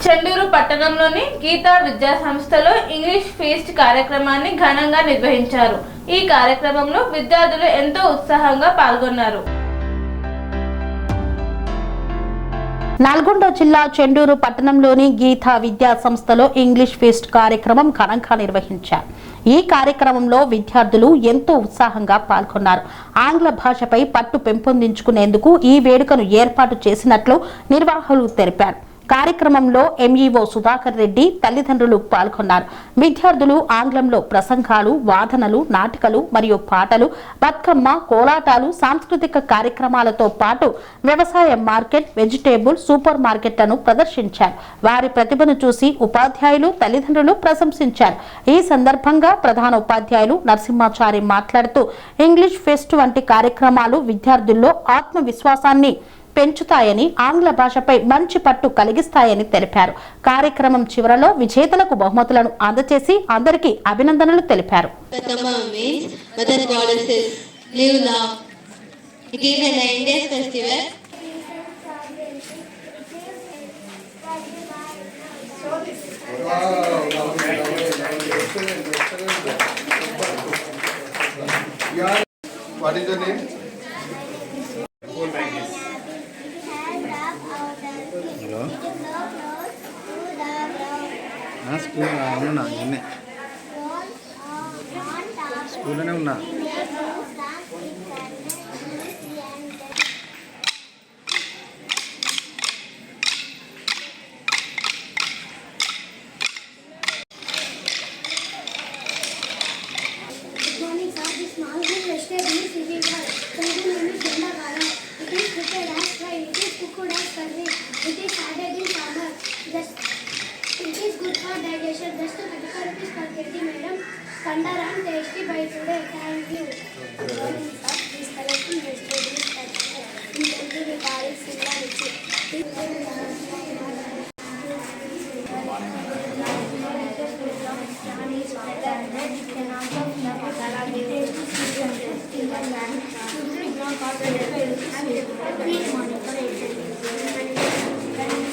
చెండూరు పట్టణంలోని గీతా విద్యా సంస్థలో ఇంగ్లీష్ ఫీస్ట్ కార్యక్రమాన్ని ఘనంగా నిర్వహించారు. ఈ కార్యక్రమంలో విద్యార్థులు ఎంతో ఉత్సాహంగా పాల్గొన్నారు. నల్గొండ జిల్లా చెండూరు పట్టణంలోని గీతా విద్యా సంస్థలో ఇంగ్లీష్ ఫీస్ట్ కార్యక్రమం ఘనంగా నిర్వహించారు. ఈ కార్యక్రమంలో విద్యార్థులు ఎంతో ఉత్సాహంగా పాల్గొన్నారు. ఆంగ్ల భాషపై పట్టు పెంపొందించుకునేందుకు ఈ వేడుకను ఏర్పాటు చేసినట్లు నిర్వాహకులు తెలిపారు. కార్యక్రమంలో ఎంఈఓ సుధాకర్ రెడ్డి తల్లిదండ్రులు పాల్గొన్నారు. విద్యార్థులు ఆంగ్లంలో ప్రసంగాలు, వాదనలు, నాటికలు మరియు పాటలు, బతుకమ్మ, కోలాటాలు, సాంస్కృతిక కార్యక్రమాలతో పాటు వ్యవసాయ మార్కెట్, వెజిటేబుల్, సూపర్ మార్కెట్లను ప్రదర్శించారు. వారి ప్రతిభను చూసి ఉపాధ్యాయులు, తల్లిదండ్రులు ప్రశంసించారు. ఈ సందర్భంగా ప్రధాన ఉపాధ్యాయులు నరసింహాచారి మాట్లాడుతూ ఇంగ్లీష్ ఫెస్ట్ వంటి కార్యక్రమాలు విద్యార్థుల్లో ఆత్మవిశ్వాసాన్ని పెంచుతాయని, ఆంగ్ల భాషపై మంచి పట్టు కలిగిస్తాయని తెలిపారు. కార్యక్రమం చివరలో విజేతలకు బహుమతులను అందజేసి అందరికీ అభినందనలు తెలిపారు. What is your name? Hello school అవునా నిన్నే స్కూల్లోనే ఉన్నా. It is added in summer. It is good for digestion. Just 35 rupees per kg, madam. Tender and tasty by today. Thank you. This collection vegetables intensive regarding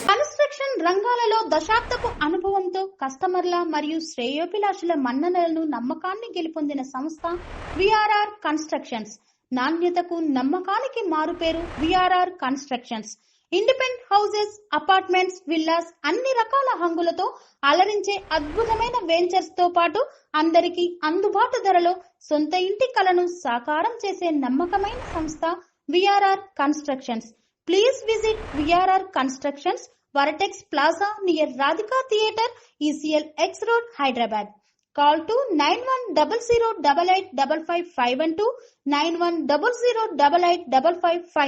construction రంగాలలో దశాబ్దపు అనుభవంతో కస్టమర్ల మరియు శ్రేయోభిలాషుల మన్ననలను, నమ్మకాన్ని గెలుపొందిన సంస్థ విఆర్ఆర్ కన్స్ట్రక్షన్స్. నాణ్యతకు, నమ్మకానికి మారుపేరు VRR constructions. Independent houses, apartments, villas అన్ని రకాల హంగులతో అలరించే అద్భుతమైన వెంచర్స్ తో పాటు అందరికీ అందుబాటు ధరలో సొంత ఇంటి కలను సాకారం చేసే నమ్మకమైన సంస్థ VRR constructions. Please visit VRR Constructions, Varatex Plaza near Radhika Theatre, ECL X Road, Hyderabad. Call to 9100885551 91008855.